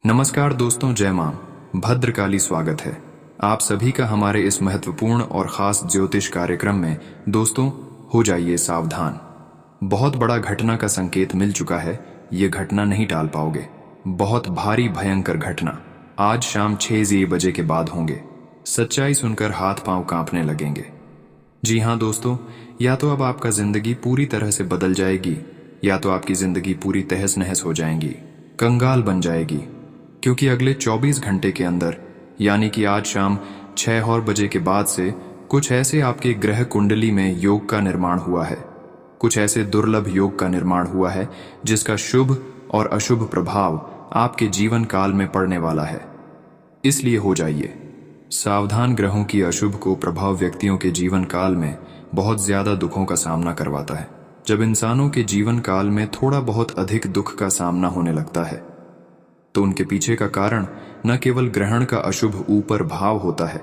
नमस्कार दोस्तों, जय मां भद्रकाली। स्वागत है आप सभी का हमारे इस महत्वपूर्ण और खास ज्योतिष कार्यक्रम में। दोस्तों, हो जाइए सावधान। बहुत बड़ा घटना का संकेत मिल चुका है। ये घटना नहीं टाल पाओगे। बहुत भारी भयंकर घटना आज शाम 6 बजे के बाद होंगे। सच्चाई सुनकर हाथ पांव कांपने लगेंगे। जी हाँ दोस्तों, या तो अब आपका जिंदगी पूरी तरह से बदल जाएगी, या तो आपकी जिंदगी पूरी तहस नहस हो जाएगी, कंगाल बन जाएगी। क्योंकि अगले 24 घंटे के अंदर, यानी कि आज शाम 6 बजे के बाद से, कुछ ऐसे आपके ग्रह कुंडली में योग का निर्माण हुआ है। कुछ ऐसे दुर्लभ योग का निर्माण हुआ है जिसका शुभ और अशुभ प्रभाव आपके जीवन काल में पड़ने वाला है। इसलिए हो जाइए सावधान। ग्रहों की अशुभ को प्रभाव व्यक्तियों के जीवन काल में बहुत ज्यादा दुखों का सामना करवाता है। जब इंसानों के जीवन काल में थोड़ा बहुत अधिक दुख का सामना होने लगता है तो उनके पीछे का कारण न केवल ग्रहण का अशुभ ऊपर भाव होता है,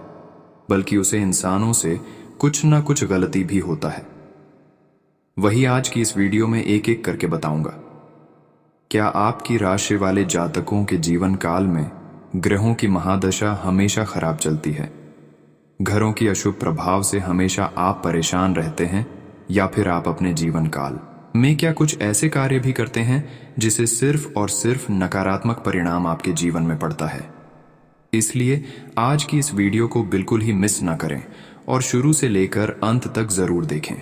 बल्कि उसे इंसानों से कुछ न कुछ गलती भी होता है। वही आज की इस वीडियो में एक एक करके बताऊंगा। क्या आपकी राशि वाले जातकों के जीवन काल में ग्रहों की महादशा हमेशा खराब चलती है? घरों की अशुभ प्रभाव से हमेशा आप परेशान रहते हैं, या फिर आप अपने जीवन काल में क्या कुछ ऐसे कार्य भी करते हैं जिसे सिर्फ और सिर्फ नकारात्मक परिणाम आपके जीवन में पड़ता है? इसलिए आज की इस वीडियो को बिल्कुल ही मिस ना करें और शुरू से लेकर अंत तक जरूर देखें।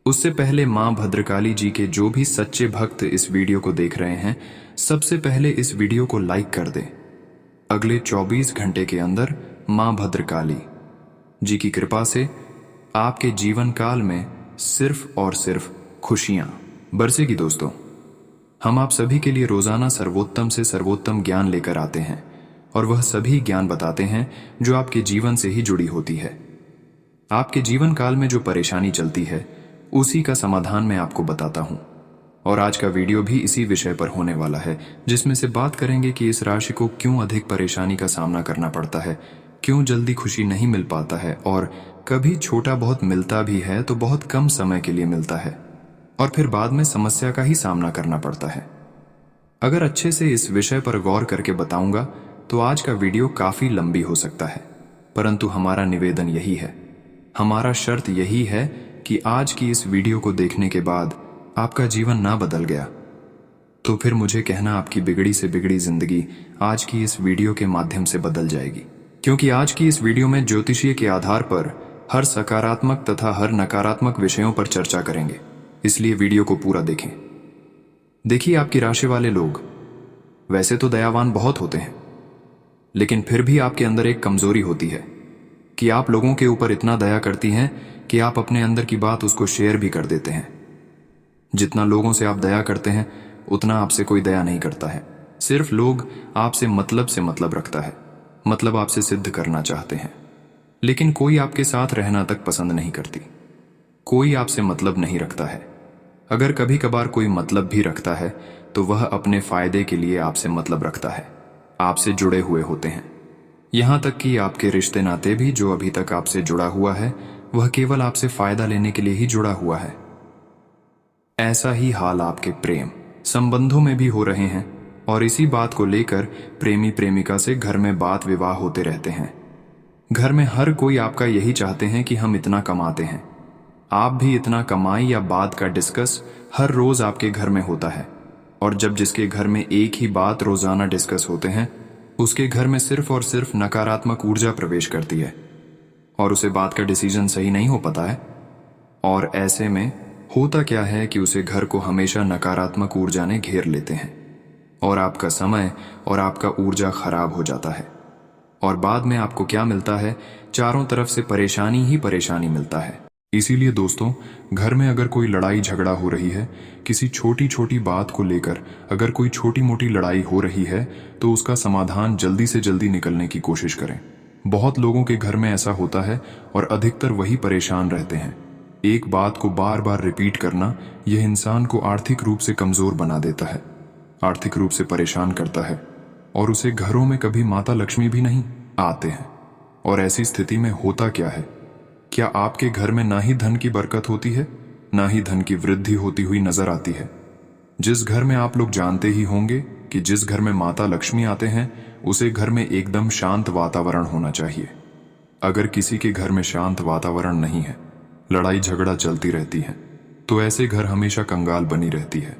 उससे पहले मां भद्रकाली जी के जो भी सच्चे भक्त इस वीडियो को देख रहे हैं, सबसे पहले इस वीडियो को लाइक कर दें। अगले 24 घंटे के अंदर मां भद्रकाली जी की कृपा से आपके जीवन काल में सिर्फ और सिर्फ खुशियां बरसेगी। दोस्तों, हम आप सभी के लिए रोजाना सर्वोत्तम से सर्वोत्तम ज्ञान लेकर आते हैं, और वह सभी ज्ञान बताते हैं जो आपके जीवन से ही जुड़ी होती है। आपके जीवन काल में जो परेशानी चलती है, उसी का समाधान मैं आपको बताता हूं। और आज का वीडियो भी इसी विषय पर होने वाला है, जिसमें से बात करेंगे कि इस राशि को क्यों अधिक परेशानी का सामना करना पड़ता है, क्यों जल्दी खुशी नहीं मिल पाता है, और कभी छोटा बहुत मिलता भी है तो बहुत कम समय के लिए मिलता है, और फिर बाद में समस्या का ही सामना करना पड़ता है। अगर अच्छे से इस विषय पर गौर करके बताऊंगा तो आज का वीडियो काफी लंबी हो सकता है, परंतु हमारा निवेदन यही है, हमारा शर्त यही है कि आज की इस वीडियो को देखने के बाद आपका जीवन ना बदल गया तो फिर मुझे कहना आपकी बिगड़ी से बिगड़ी जिंदगी आज की इस वीडियो के माध्यम से बदल जाएगी। क्योंकि आज की इस वीडियो में ज्योतिषीय के आधार पर हर सकारात्मक तथा हर नकारात्मक विषयों पर चर्चा करेंगे, इसलिए वीडियो को पूरा देखें। देखिए, आपकी राशि वाले लोग वैसे तो दयावान बहुत होते हैं, लेकिन फिर भी आपके अंदर एक कमजोरी होती है कि आप लोगों के ऊपर इतना दया करती हैं कि आप अपने अंदर की बात उसको शेयर भी कर देते हैं। जितना लोगों से आप दया करते हैं, उतना आपसे कोई दया नहीं करता है। सिर्फ लोग आपसे मतलब रखता है, मतलब आपसे सिद्ध करना चाहते हैं, लेकिन कोई आपके साथ रहना तक पसंद नहीं करती। कोई आपसे मतलब नहीं रखता है। अगर कभी कभार कोई मतलब भी रखता है तो वह अपने फायदे के लिए आपसे मतलब रखता है, आपसे जुड़े हुए होते हैं। यहां तक कि आपके रिश्ते नाते भी जो अभी तक आपसे जुड़ा हुआ है, वह केवल आपसे फायदा लेने के लिए ही जुड़ा हुआ है। ऐसा ही हाल आपके प्रेम संबंधों में भी हो रहे हैं, और इसी बात को लेकर प्रेमी प्रेमिका से घर में बात विवाह होते रहते हैं। घर में हर कोई आपका यही चाहते हैं कि हम इतना कमाते हैं, आप भी इतना कमाई, या बात का डिस्कस हर रोज आपके घर में होता है। और जब जिसके घर में एक ही बात रोजाना डिस्कस होते हैं, उसके घर में सिर्फ और सिर्फ नकारात्मक ऊर्जा प्रवेश करती है, और उसे बात का डिसीजन सही नहीं हो पाता है। और ऐसे में होता क्या है कि उसे घर को हमेशा नकारात्मक ऊर्जा ने घेर लेते हैं, और आपका समय और आपका ऊर्जा खराब हो जाता है। और बाद में आपको क्या मिलता है? चारों तरफ से परेशानी ही परेशानी मिलता है। इसीलिए दोस्तों, घर में अगर कोई लड़ाई झगड़ा हो रही है, किसी छोटी छोटी बात को लेकर अगर कोई छोटी मोटी लड़ाई हो रही है, तो उसका समाधान जल्दी से जल्दी निकलने की कोशिश करें। बहुत लोगों के घर में ऐसा होता है, और अधिकतर वही परेशान रहते हैं। एक बात को बार बार रिपीट करना यह इंसान को आर्थिक रूप से कमजोर बना देता है, आर्थिक रूप से परेशान करता है, और उसे घरों में कभी माता लक्ष्मी भी नहीं आते हैं। और ऐसी स्थिति में होता क्या है? क्या आपके घर में ना ही धन की बरकत होती है, ना ही धन की वृद्धि होती हुई नजर आती है? जिस घर में आप लोग जानते ही होंगे कि जिस घर में माता लक्ष्मी आते हैं उसे घर में एकदम शांत वातावरण होना चाहिए। अगर किसी के घर में शांत वातावरण नहीं है, लड़ाई झगड़ा चलती रहती है, तो ऐसे घर हमेशा कंगाल बनी रहती है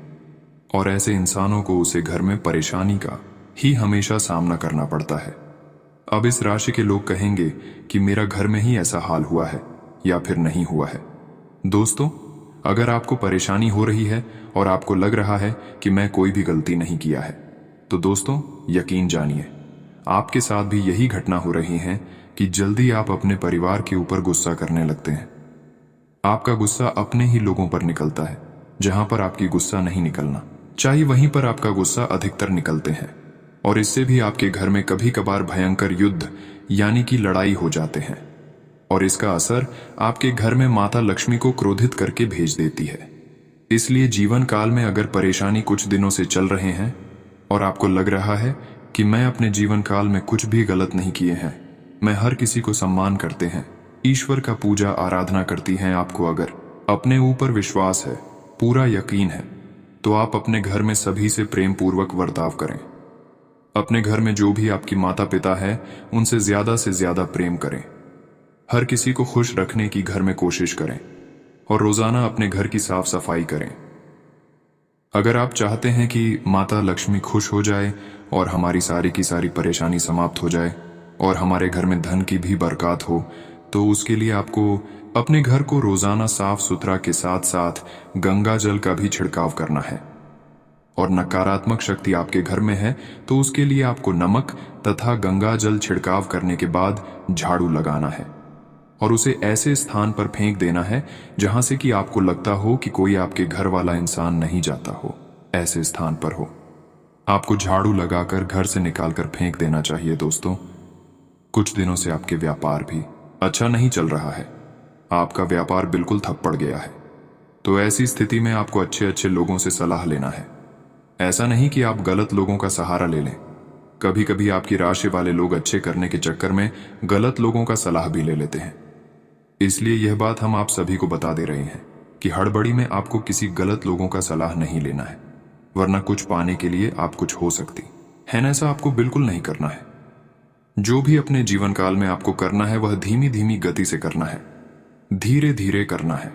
और ऐसे इंसानों को उसे घर में परेशानी का ही हमेशा सामना करना पड़ता है। अब इस राशि के लोग कहेंगे कि मेरा घर में ही ऐसा हाल हुआ है या फिर नहीं हुआ है। दोस्तों, अगर आपको परेशानी हो रही है और आपको लग रहा है कि मैं कोई भी गलती नहीं किया है, तो दोस्तों यकीन जानिए, आपके साथ भी यही घटना हो रही है कि जल्दी आप अपने परिवार के ऊपर गुस्सा करने लगते हैं। आपका गुस्सा अपने ही लोगों पर निकलता है। जहां पर आपकी गुस्सा नहीं निकलना चाहिए वहीं पर आपका गुस्सा अधिकतर निकलते हैं और इससे भी आपके घर में कभी कभार भयंकर युद्ध यानी कि लड़ाई हो जाते हैं और इसका असर आपके घर में माता लक्ष्मी को क्रोधित करके भेज देती है। इसलिए जीवन काल में अगर परेशानी कुछ दिनों से चल रहे हैं और आपको लग रहा है कि मैं अपने जीवन काल में कुछ भी गलत नहीं किए हैं, मैं हर किसी को सम्मान करते हैं, ईश्वर का पूजा आराधना करती हैं, आपको अगर अपने ऊपर विश्वास है, पूरा यकीन है, तो आप अपने घर में सभी से प्रेम पूर्वक बर्ताव करें। अपने घर में जो भी आपकी माता पिता है उनसे से ज्यादा प्रेम करें। हर किसी को खुश रखने की घर में कोशिश करें और रोजाना अपने घर की साफ सफाई करें। अगर आप चाहते हैं कि माता लक्ष्मी खुश हो जाए और हमारी सारी की सारी परेशानी समाप्त हो जाए और हमारे घर में धन की भी बरकत हो, तो उसके लिए आपको अपने घर को रोजाना साफ सुथरा के साथ साथ गंगा जल का भी छिड़काव करना है। और नकारात्मक शक्ति आपके घर में है तो उसके लिए आपको नमक तथा गंगा जल छिड़काव करने के बाद झाड़ू लगाना है और उसे ऐसे स्थान पर फेंक देना है जहां से कि आपको लगता हो कि कोई आपके घर वाला इंसान नहीं जाता हो, ऐसे स्थान पर हो। आपको झाड़ू लगाकर घर से निकालकर फेंक देना चाहिए। दोस्तों, कुछ दिनों से आपके व्यापार भी अच्छा नहीं चल रहा है, आपका व्यापार बिल्कुल ठप पड़ गया है, तो ऐसी स्थिति में आपको अच्छे अच्छे लोगों से सलाह लेना है। ऐसा नहीं कि आप गलत लोगों का सहारा ले लें। कभी कभी आपकी राशि वाले लोग अच्छे करने के चक्कर में गलत लोगों का सलाह भी ले लेते हैं। इसलिए यह बात हम आप सभी को बता दे रहे हैं कि हड़बड़ी में आपको किसी गलत लोगों का सलाह नहीं लेना है, वरना कुछ पाने के लिए आप कुछ हो सकती है ना। ऐसा आपको बिल्कुल नहीं करना है। जो भी अपने जीवन काल में आपको करना है वह धीमी धीमी गति से करना है, धीरे धीरे करना है।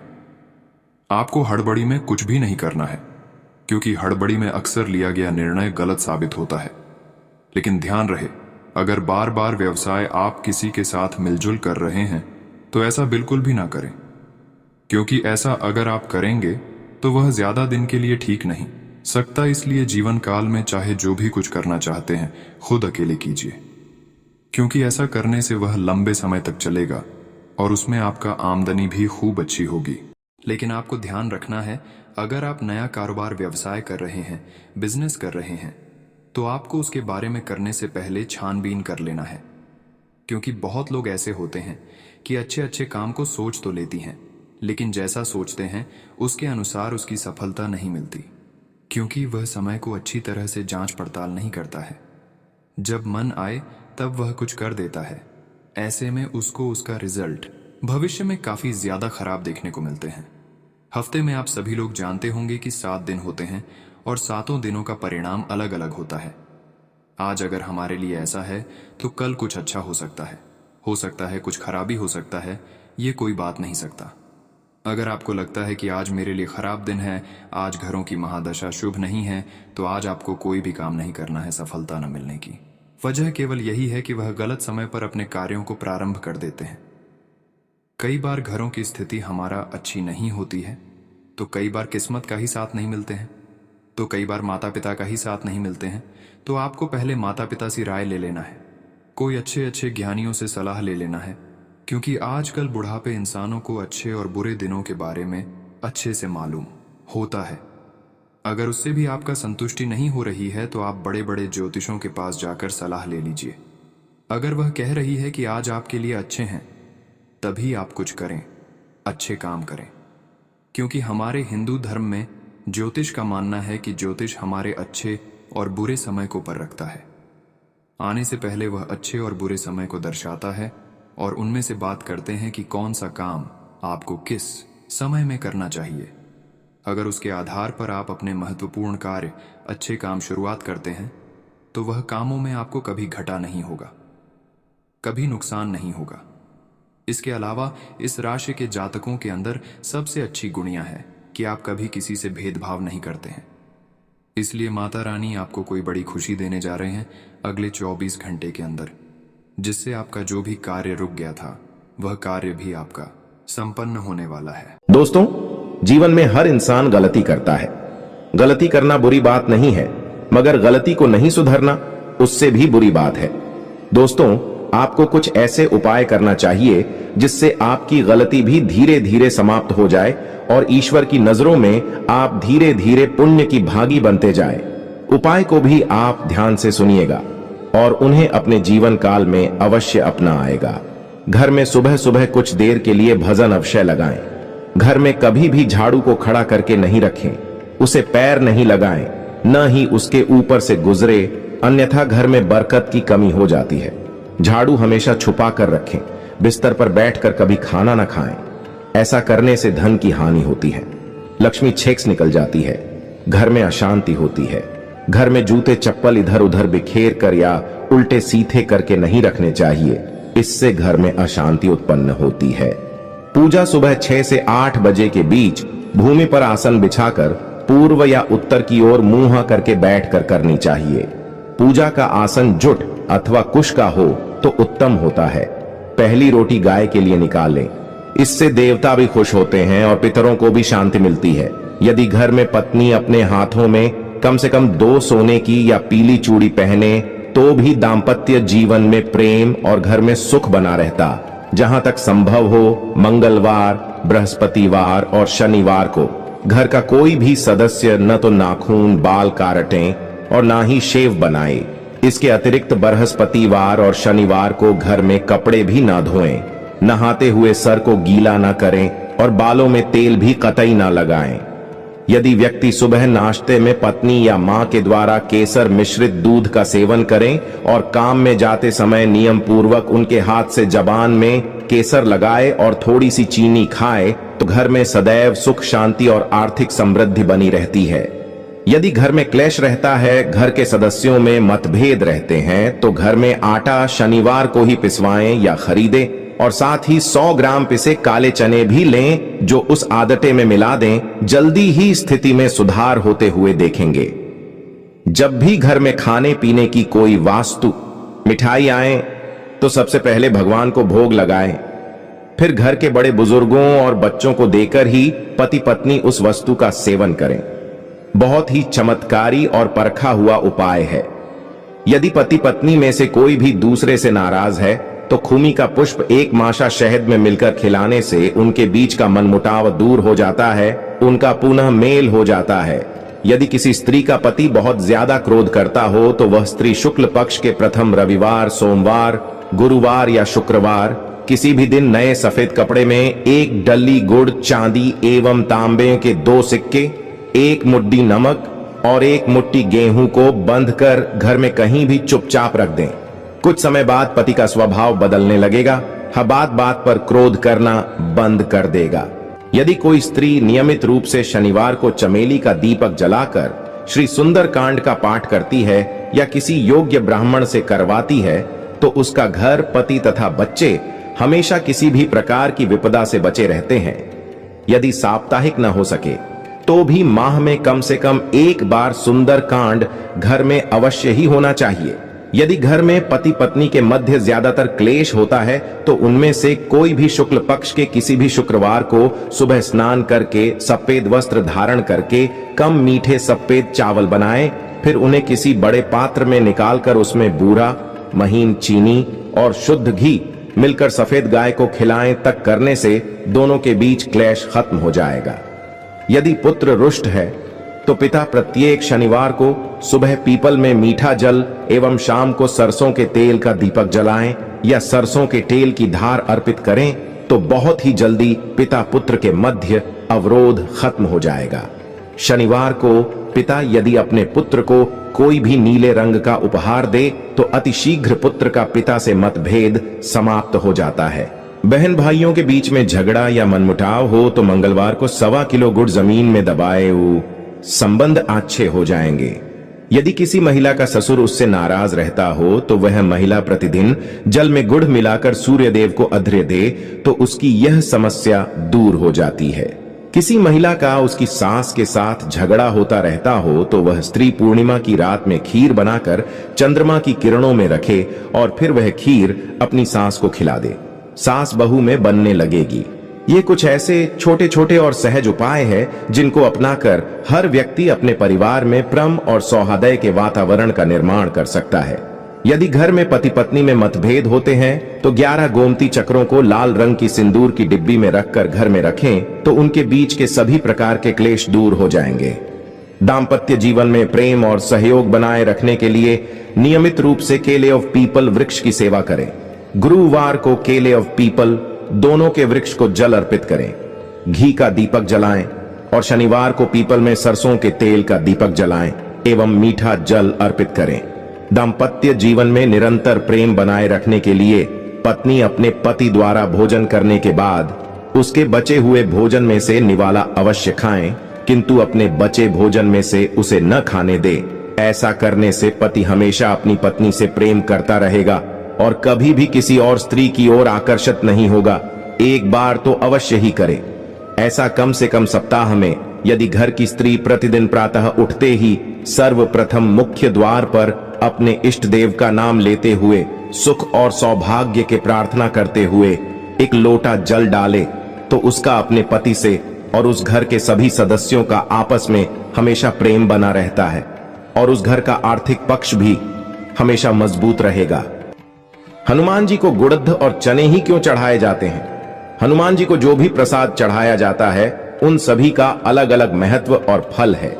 आपको हड़बड़ी में कुछ भी नहीं करना है, क्योंकि हड़बड़ी में अक्सर लिया गया निर्णय गलत साबित होता है। लेकिन ध्यान रहे, अगर बार बार व्यवसाय आप किसी के साथ मिलजुल कर रहे हैं तो ऐसा बिल्कुल भी ना करें, क्योंकि ऐसा अगर आप करेंगे तो वह ज्यादा दिन के लिए ठीक नहीं सकता। इसलिए जीवन काल में चाहे जो भी कुछ करना चाहते हैं खुद अकेले कीजिए, क्योंकि ऐसा करने से वह लंबे समय तक चलेगा और उसमें आपका आमदनी भी खूब अच्छी होगी। लेकिन आपको ध्यान रखना है, अगर आप नया कारोबार व्यवसाय कर रहे हैं, बिजनेस कर रहे हैं, तो आपको उसके बारे में करने से पहले छानबीन कर लेना है, क्योंकि बहुत लोग ऐसे होते हैं कि अच्छे अच्छे काम को सोच तो लेती हैं, लेकिन जैसा सोचते हैं उसके अनुसार उसकी सफलता नहीं मिलती, क्योंकि वह समय को अच्छी तरह से जांच पड़ताल नहीं करता है। जब मन आए तब वह कुछ कर देता है। ऐसे में उसको उसका रिजल्ट भविष्य में काफी ज्यादा खराब देखने को मिलते हैं। हफ्ते में आप सभी लोग जानते होंगे कि 7 दिन होते हैं और 7 दिनों का परिणाम अलग अलग होता है। आज अगर हमारे लिए ऐसा है तो कल कुछ अच्छा हो सकता है कुछ खराबी हो सकता है, ये कोई बात नहीं सकता। अगर आपको लगता है कि आज मेरे लिए खराब दिन है, आज घरों की महादशा शुभ नहीं है, तो आज आपको कोई भी काम नहीं करना है सफलता न मिलने की। वजह केवल यही है कि वह गलत समय पर अपने कार्यों को प्रारंभ कर देते हैं। कई बार घरों की स्थिति हमारा अच्छी नहीं होती है, तो कई बार किस्मत का ही साथ नहीं मिलते हैं, तो कई बार माता पिता का ही साथ नहीं मिलते हैं। तो आपको पहले माता पिता से राय ले लेना है, कोई अच्छे अच्छे ज्ञानियों से सलाह ले लेना है, क्योंकि आजकल बुढ़ापे इंसानों को अच्छे और बुरे दिनों के बारे में अच्छे से मालूम होता है। अगर उससे भी आपका संतुष्टि नहीं हो रही है तो आप बड़े बड़े ज्योतिषों के पास जाकर सलाह ले लीजिए। अगर वह कह रही है कि आज आपके लिए अच्छे हैं, तभी आप कुछ करें, अच्छे काम करें, क्योंकि हमारे हिंदू धर्म में ज्योतिष का मानना है कि ज्योतिष हमारे अच्छे और बुरे समय को पर रखता है। आने से पहले वह अच्छे और बुरे समय को दर्शाता है और उनमें से बात करते हैं कि कौन सा काम आपको किस समय में करना चाहिए। अगर उसके आधार पर आप अपने महत्वपूर्ण कार्य, अच्छे काम शुरुआत करते हैं तो वह कामों में आपको कभी घाटा नहीं होगा, कभी नुकसान नहीं होगा। इसके अलावा इस राशि के जातकों के अंदर सबसे अच्छी गुणियां है कि आप कभी किसी से भेदभाव नहीं करते हैं। इसलिए माता रानी आपको कोई बड़ी खुशी देने जा रहे हैं अगले 24 घंटे के अंदर, जिससे आपका जो भी कार्य रुक गया था वह कार्य भी आपका संपन्न होने वाला है। दोस्तों, जीवन में हर इंसान गलती करता है। गलती करना बुरी बात नहीं है, मगर गलती को नहीं सुधरना उससे भी बुरी बात है। दोस्तों, आपको कुछ ऐसे उपाय करना चाहिए जिससे आपकी गलती भी धीरे धीरे समाप्त हो जाए और ईश्वर की नजरों में आप धीरे धीरे पुण्य की भागी बनते जाए। उपाय को भी आप ध्यान से सुनिएगा और उन्हें अपने जीवन काल में अवश्य अपना आएगा। घर में सुबह सुबह कुछ देर के लिए भजन अवश्य लगाएं। घर में कभी भी झाड़ू को खड़ा करके नहीं रखें, उसे पैर नहीं लगाएं, न ही उसके ऊपर से गुजरे, अन्यथा घर में बरकत की कमी हो जाती है। झाड़ू हमेशा छुपा कर रखें। बिस्तर पर बैठकर कभी खाना न खाएं, ऐसा करने से धन की हानि होती है, लक्ष्मी छेक्स निकल जाती है, घर में अशांति होती है। घर में जूते चप्पल इधर उधर बिखेर कर या उल्टे सीधे करके नहीं रखने चाहिए, इससे घर में अशांति उत्पन्न होती है। पूजा सुबह 6 से 8 बजे के बीच भूमि पर आसन बिछाकर पूर्व या उत्तर की ओर मुंह करके बैठकर करनी चाहिए। पूजा का आसन जुट अथवा कुश का हो तो उत्तम होता है। पहली रोटी गाय के लिए निकाल लें, इससे देवता भी खुश होते हैं और पितरों को भी शांति मिलती है। यदि घर में पत्नी अपने हाथों में कम से कम 2 सोने की या पीली चूड़ी पहने तो भी दाम्पत्य जीवन में प्रेम और घर में सुख बना रहता। जहां तक संभव हो, मंगलवार, बृहस्पतिवार और शनिवार को घर का कोई भी सदस्य न तो नाखून बाल काटें और ना ही शेव बनाए। इसके अतिरिक्त बृहस्पतिवार और शनिवार को घर में कपड़े भी ना धोएं, नहाते हुए सर को गीला ना करें और बालों में तेल भी कतई ना लगाएं। यदि व्यक्ति सुबह नाश्ते में पत्नी या मां के द्वारा केसर मिश्रित दूध का सेवन करें और काम में जाते समय नियम पूर्वक उनके हाथ से जबान में केसर लगाए और थोड़ी सी चीनी खाए तो घर में सदैव सुख शांति और आर्थिक समृद्धि बनी रहती है। यदि घर में क्लेश रहता है, घर के सदस्यों में मतभेद रहते हैं, तो घर में आटा शनिवार को ही पिसवाएं या खरीदें और साथ ही 100 ग्राम पिसे काले चने भी लें जो उस आदते में मिला दें। जल्दी ही स्थिति में सुधार होते हुए देखेंगे। जब भी घर में खाने पीने की कोई वास्तु मिठाई आए तो सबसे पहले भगवान को भोग लगाएं, फिर घर के बड़े बुजुर्गों और बच्चों को देकर ही पति पत्नी उस वस्तु का सेवन करें। बहुत ही चमत्कारी और परखा हुआ उपाय है। यदि पति पत्नी में से कोई भी दूसरे से नाराज है तो खूमी का पुष्प 1 माशा शहद में मिलकर खिलाने से उनके बीच का मनमुटाव दूर हो जाता है, उनका पुनः मेल हो जाता है। यदि किसी स्त्री का पति बहुत ज्यादा क्रोध करता हो तो वह स्त्री शुक्ल पक्ष के प्रथम रविवार, सोमवार, गुरुवार या शुक्रवार किसी भी दिन नए सफेद कपड़े में 1 डल्ली गुड़, चांदी एवं तांबे के 2 सिक्के, 1 मुट्ठी नमक और 1 मुट्ठी गेहूं को बंधकर घर में कहीं भी चुपचाप रख दें। कुछ समय बाद पति का स्वभाव बदलने लगेगा, बात बात पर क्रोध करना बंद कर देगा। यदि कोई स्त्री नियमित रूप से शनिवार को चमेली का दीपक जलाकर श्री सुंदर कांड का पाठ करती है या किसी योग्य ब्राह्मण से करवाती है तो उसका घर, पति तथा बच्चे हमेशा किसी भी प्रकार की विपदा से बचे रहते हैं। यदि साप्ताहिक न हो सके तो भी माह में कम से कम 1 बार सुंदर कांड घर में अवश्य ही होना चाहिए। यदि घर में पति पत्नी के मध्य ज्यादातर क्लेश होता है तो उनमें से कोई भी शुक्ल पक्ष के किसी भी शुक्रवार को सुबह स्नान करके सफेद वस्त्र धारण करके कम मीठे सफेद चावल बनाएं, फिर उन्हें किसी बड़े पात्र में निकालकर उसमें बूरा, महीन चीनी और शुद्ध घी मिलकर सफेद गाय को खिलाएं तक करने से दोनों के बीच क्लेश खत्म हो जाएगा। यदि पुत्र रुष्ट है तो पिता प्रत्येक शनिवार को सुबह पीपल में मीठा जल एवं शाम को सरसों के तेल का दीपक जलाएं या सरसों के तेल की धार अर्पित करें तो बहुत ही जल्दी पिता पुत्र के मध्य अवरोध खत्म हो जाएगा। शनिवार को पिता यदि अपने पुत्र को कोई भी नीले रंग का उपहार दे तो अतिशीघ्र पुत्र का पिता से मतभेद समाप्त हो जाता है। बहन भाइयों के बीच में झगड़ा या मनमुटाव हो तो मंगलवार को 1.25 किलो गुड़ जमीन में दबाए वो संबंध अच्छे हो जाएंगे। यदि किसी महिला का ससुर उससे नाराज रहता हो तो वह महिला प्रतिदिन जल में गुड़ मिलाकर सूर्य देव को अर्घ्य दे तो उसकी यह समस्या दूर हो जाती है। किसी महिला का उसकी सास के साथ झगड़ा होता रहता हो तो वह स्त्री पूर्णिमा की रात में खीर बनाकर चंद्रमा की किरणों में रखे और फिर वह खीर अपनी सास को खिला दे। सास बहू में बनने लगेगी। ये कुछ ऐसे छोटे छोटे और सहज उपाय हैं जिनको अपनाकर हर व्यक्ति अपने परिवार में प्रेम और सौहार्द के वातावरण का निर्माण कर सकता है। यदि घर में पति पत्नी में मतभेद होते हैं तो 11 गोमती चक्रों को लाल रंग की सिंदूर की डिब्बी में रखकर घर में रखें तो उनके बीच के सभी प्रकार के क्लेश दूर हो जाएंगे। दाम्पत्य जीवन में प्रेम और सहयोग बनाए रखने के लिए नियमित रूप से केले ऑफ पीपल वृक्ष की सेवा करें। गुरुवार को केले ऑफ पीपल दोनों के वृक्ष को जल अर्पित करें, घी का दीपक जलाएं और शनिवार को पीपल में सरसों के तेल का दीपक जलाएं एवं मीठा जल अर्पित करें। दाम्पत्य जीवन में निरंतर प्रेम बनाए रखने के लिए पत्नी अपने पति द्वारा भोजन करने के बाद उसके बचे हुए भोजन में से निवाला अवश्य खाएं, किंतु अपने बचे भोजन में से उसे न खाने दे। ऐसा करने से पति हमेशा अपनी पत्नी से प्रेम करता रहेगा और कभी भी किसी और स्त्री की ओर आकर्षित नहीं होगा। एक बार तो अवश्य ही करे। ऐसा कम से कम सप्ताह में यदि घर की स्त्री प्रतिदिन प्रातः उठते ही सर्वप्रथम मुख्य द्वार पर अपने इष्ट देव का नाम लेते हुए सुख और सौभाग्य के प्रार्थना करते हुए एक लोटा जल डाले तो उसका अपने पति से और उस घर के सभी सदस्यों का आपस में हमेशा प्रेम बना रहता है और उस घर का आर्थिक पक्ष भी हमेशा मजबूत रहेगा। हनुमान जी को गुड़द और चने ही क्यों चढ़ाए जाते हैं? हनुमान जी को जो भी प्रसाद चढ़ाया जाता है उन सभी का अलग अलग महत्व और फल है।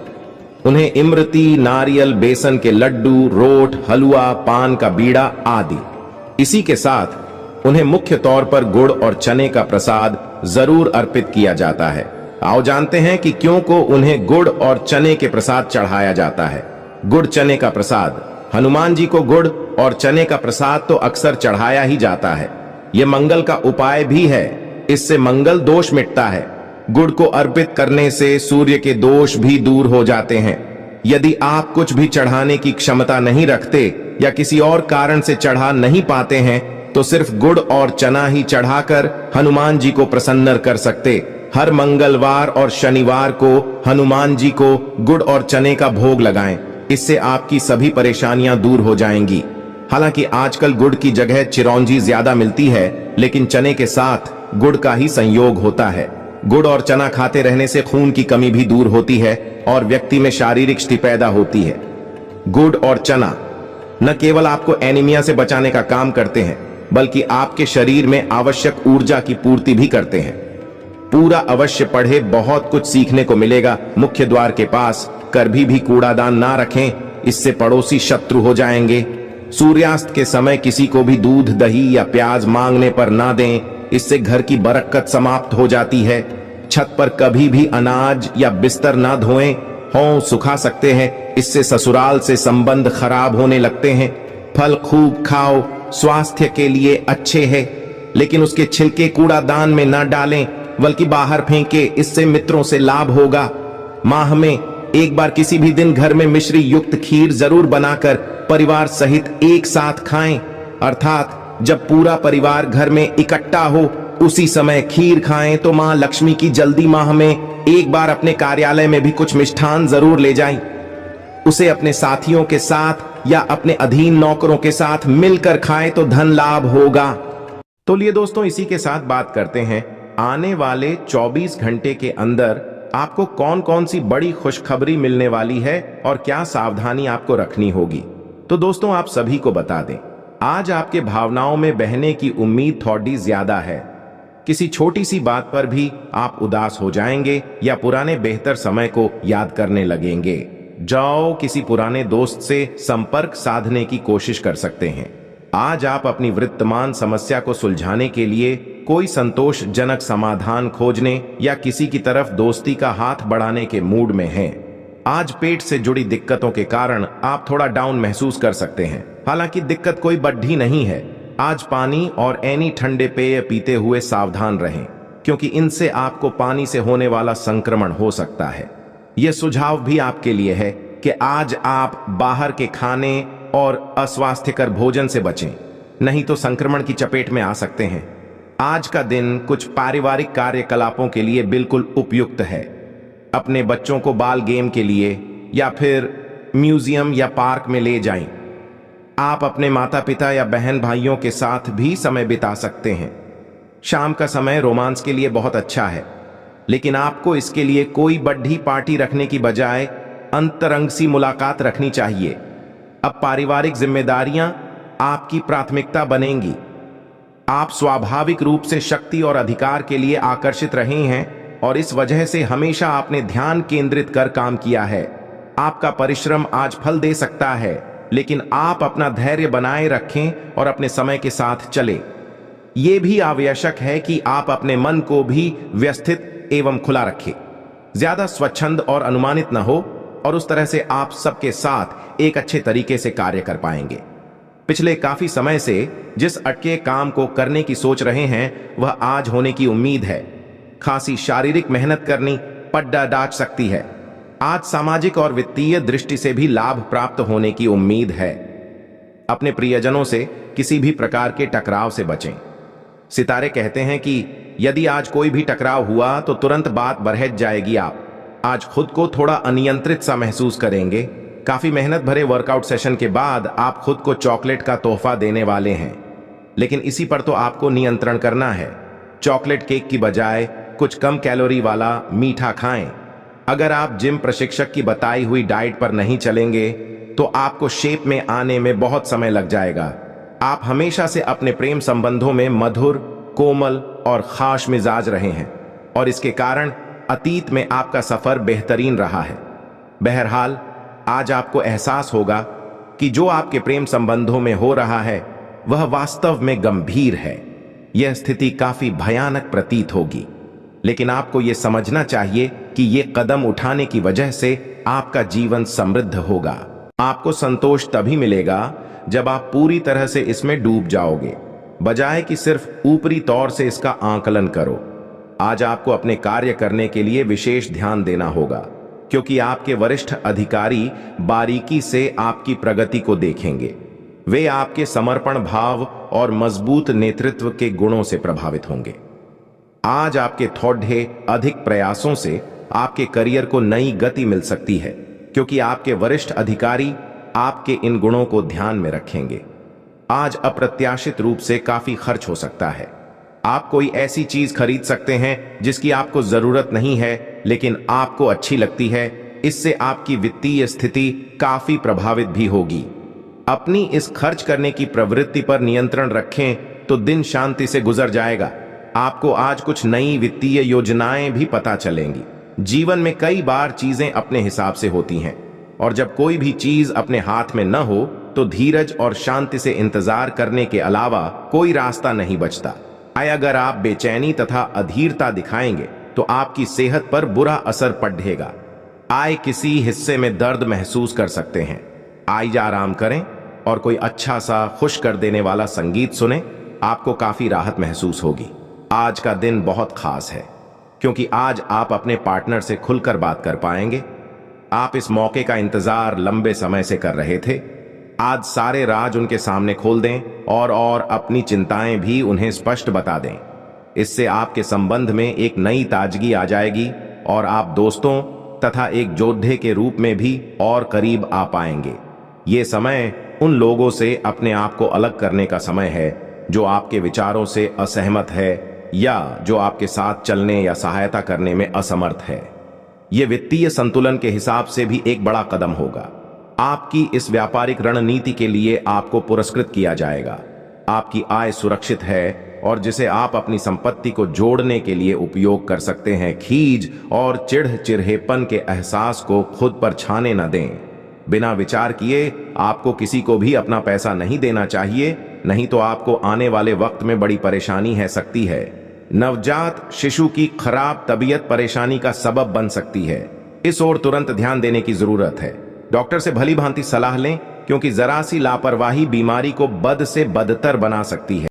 उन्हें इमरती, नारियल, बेसन के लड्डू, रोट, हलवा, पान का बीड़ा आदि। इसी के साथ उन्हें मुख्य तौर पर गुड़ और चने का प्रसाद जरूर अर्पित किया जाता है। आओ जानते हैं कि क्यों को उन्हें गुड़ और चने के प्रसाद चढ़ाया जाता है। गुड़ चने का प्रसाद, हनुमान जी को गुड़ और चने का प्रसाद तो अक्सर चढ़ाया ही जाता है। यह मंगल का उपाय भी है, इससे मंगल दोष मिटता है। गुड़ को अर्पित करने से सूर्य के दोष भी दूर हो जाते हैं। यदि आप कुछ भी चढ़ाने की क्षमता नहीं रखते या किसी और कारण से चढ़ा नहीं पाते हैं तो सिर्फ गुड़ और चना ही चढ़ाकर हनुमान जी को प्रसन्न कर सकते। हर मंगलवार और शनिवार को हनुमान जी को गुड़ और चने का भोग लगाएं, इससे आपकी सभी परेशानियां दूर हो जाएंगी। हालांकि आजकल गुड़ की जगह चिरौंजी ज्यादा मिलती है, लेकिन चने के साथ गुड़ का ही संयोग होता है। गुड़ और चना खाते रहने से खून की कमी भी दूर होती है और व्यक्ति में शारीरिक शक्ति पैदा होती है। गुड़ और चना न केवल आपको एनीमिया से बचाने का काम करते हैं, बल्कि आपके शरीर में आवश्यक ऊर्जा की पूर्ति भी करते हैं। पूरा अवश्य पढ़े, बहुत कुछ सीखने को मिलेगा। मुख्य द्वार के पास कभी भी कूड़ादान ना रखें, इससे पड़ोसी शत्रु हो जाएंगे। सूर्यास्त के समय किसी को भी दूध, दही या प्याज मांगने पर ना दें, इससे घर की बरकत समाप्त हो जाती है। छत पर कभी भी अनाज या बिस्तर ना धोएं, हों सुखा सकते हैं, इससे ससुराल से संबंध खराब होने लगते हैं। फल खूब खाओ, स्वास्थ्य के लिए अच्छे हैं, लेकिन उसके छिलके कूड़ादान में ना डालें, बल्कि बाहर फेंके, इससे मित्रों से लाभ होगा। माह में एक बार किसी भी दिन घर में मिश्री युक्त खीर जरूर बनाकर परिवार सहित एक साथ खाएं, अर्थात जब पूरा परिवार घर में इकट्ठा हो उसी समय खीर खाएं तो मां लक्ष्मी की जल्दी माह में एक बार अपने कार्यालय में भी कुछ मिष्ठान जरूर ले जाएं। उसे अपने साथियों के साथ या अपने अधीन नौकरों के साथ मिलकर खाएं तो धन लाभ होगा। तो लिए दोस्तों, इसी के साथ बात करते हैं आने वाले 24 घंटे के अंदर आपको कौन कौन सी बड़ी खुशखबरी मिलने वाली है और क्या सावधानी आपको रखनी होगी। तो दोस्तों, आप सभी को बता दें, आज आपके भावनाओं में बहने की उम्मीद थोड़ी ज्यादा है। किसी छोटी सी बात पर भी आप उदास हो जाएंगे या पुराने बेहतर समय को याद करने लगेंगे। जाओ किसी पुराने दोस्त से संपर्क साधने की कोशिश कर सकते हैं। आज आप अपनी वर्तमान समस्या को सुलझाने के लिए कोई संतोषजनक समाधान खोजने या किसी की तरफ दोस्ती का हाथ बढ़ाने के मूड में हैं। आज पेट से जुड़ी दिक्कतों के कारण आप थोड़ा डाउन महसूस कर सकते हैं। हालांकि दिक्कत कोई बड़ी नहीं है, आज पानी और ऐनी ठंडे पेय पीते हुए सावधान रहें, क्योंकि इनसे आपको पानी से होने वाला संक्रमण हो सकता है। यह सुझाव भी आपके लिए है कि आज आप बाहर के खाने और अस्वास्थ्यकर भोजन से बचें, नहीं तो संक्रमण की चपेट में आ सकते हैं। आज का दिन कुछ पारिवारिक कार्यकलापों के लिए बिल्कुल उपयुक्त है। अपने बच्चों को बाल गेम के लिए या फिर म्यूजियम या पार्क में ले जाएं। आप अपने माता पिता या बहन भाइयों के साथ भी समय बिता सकते हैं। शाम का समय रोमांस के लिए बहुत अच्छा है, लेकिन आपको इसके लिए कोई बड्ढी पार्टी रखने की बजाय अंतरंग सी मुलाकात रखनी चाहिए। अब पारिवारिक जिम्मेदारियां आपकी प्राथमिकता बनेंगी। आप स्वाभाविक रूप से शक्ति और अधिकार के लिए आकर्षित रहे हैं और इस वजह से हमेशा आपने ध्यान केंद्रित कर काम किया है। आपका परिश्रम आज फल दे सकता है, लेकिन आप अपना धैर्य बनाए रखें और अपने समय के साथ चलें। यह भी आवश्यक है कि आप अपने मन को भी व्यवस्थित एवं खुला रखें, ज्यादा स्वच्छंद और अनुमानित न हो, और उस तरह से आप सबके साथ एक अच्छे तरीके से कार्य कर पाएंगे। पिछले काफी समय से जिस अटके काम को करने की सोच रहे हैं वह आज होने की उम्मीद है। खासी शारीरिक मेहनत करनी पड्डा डाच सकती है। आज सामाजिक और वित्तीय दृष्टि से भी लाभ प्राप्त होने की उम्मीद है। अपने प्रियजनों से किसी भी प्रकार के टकराव से बचें। सितारे कहते हैं कि यदि आज कोई भी टकराव हुआ तो तुरंत बात बरहज जाएगी। आप आज खुद को थोड़ा अनियंत्रित सा महसूस करेंगे। काफी मेहनत भरे वर्कआउट सेशन के बाद आप खुद को चॉकलेट का तोहफा देने वाले हैं, लेकिन इसी पर तो आपको नियंत्रण करना है। चॉकलेट केक की बजाय कुछ कम कैलोरी वाला मीठा खाएं। अगर आप जिम प्रशिक्षक की बताई हुई डाइट पर नहीं चलेंगे तो आपको शेप में आने में बहुत समय लग जाएगा। आप हमेशा से अपने प्रेम संबंधों में मधुर, कोमल और खास मिजाज रहे हैं और इसके कारण अतीत में आपका सफर बेहतरीन रहा है। बहरहाल आज आपको एहसास होगा कि जो आपके प्रेम संबंधों में हो रहा है वह वास्तव में गंभीर है। यह स्थिति काफी भयानक प्रतीत होगी, लेकिन आपको यह समझना चाहिए कि यह कदम उठाने की वजह से आपका जीवन समृद्ध होगा। आपको संतोष तभी मिलेगा जब आप पूरी तरह से इसमें डूब जाओगे, बजाय कि सिर्फ ऊपरी तौर से इसका आकलन करो। आज आपको अपने कार्य करने के लिए विशेष ध्यान देना होगा, क्योंकि आपके वरिष्ठ अधिकारी बारीकी से आपकी प्रगति को देखेंगे। वे आपके समर्पण भाव और मजबूत नेतृत्व के गुणों से प्रभावित होंगे। आज आपके थोड़े अधिक प्रयासों से आपके करियर को नई गति मिल सकती है, क्योंकि आपके वरिष्ठ अधिकारी आपके इन गुणों को ध्यान में रखेंगे। आज अप्रत्याशित रूप से काफी खर्च हो सकता है। आप कोई ऐसी चीज खरीद सकते हैं जिसकी आपको जरूरत नहीं है, लेकिन आपको अच्छी लगती है। इससे आपकी वित्तीय स्थिति काफी प्रभावित भी होगी। अपनी इस खर्च करने की प्रवृत्ति पर नियंत्रण रखें तो दिन शांति से गुजर जाएगा। आपको आज कुछ नई वित्तीय योजनाएं भी पता चलेंगी। जीवन में कई बार चीजें अपने हिसाब से होती हैं, और जब कोई भी चीज अपने हाथ में न हो तो धीरज और शांति से इंतजार करने के अलावा कोई रास्ता नहीं बचता। अगर आप बेचैनी तथा अधीरता दिखाएंगे तो आपकी सेहत पर बुरा असर पड़ेगा। आय किसी हिस्से में दर्द महसूस कर सकते हैं। आइए आराम करें और कोई अच्छा सा खुश कर देने वाला संगीत सुने। आपको काफी राहत महसूस होगी। आज का दिन बहुत खास है, क्योंकि आज आप अपने पार्टनर से खुलकर बात कर पाएंगे। आप इस मौके का इंतजार लंबे समय से कर रहे थे। आज सारे राज उनके सामने खोल दें और अपनी चिंताएं भी उन्हें स्पष्ट बता दें। इससे आपके संबंध में एक नई ताजगी आ जाएगी और आप दोस्तों तथा एक योद्धे के रूप में भी और करीब आ पाएंगे। ये समय उन लोगों से अपने आप को अलग करने का समय है जो आपके विचारों से असहमत है या जो आपके साथ चलने या सहायता करने में असमर्थ है। ये वित्तीय संतुलन के हिसाब से भी एक बड़ा कदम होगा। आपकी इस व्यापारिक रणनीति के लिए आपको पुरस्कृत किया जाएगा। आपकी आय सुरक्षित है और जिसे आप अपनी संपत्ति को जोड़ने के लिए उपयोग कर सकते हैं। खीज और चिढ़चिढ़ेपन के एहसास को खुद पर छाने न दें। बिना विचार किए आपको किसी को भी अपना पैसा नहीं देना चाहिए, नहीं तो आपको आने वाले वक्त में बड़ी परेशानी है सकती है। नवजात शिशु की खराब तबीयत परेशानी का सबब बन सकती है। इस ओर तुरंत ध्यान देने की जरूरत है। डॉक्टर से भली भांति सलाह लें क्योंकि जरा सी लापरवाही बीमारी को बद से बदतर बना सकती है।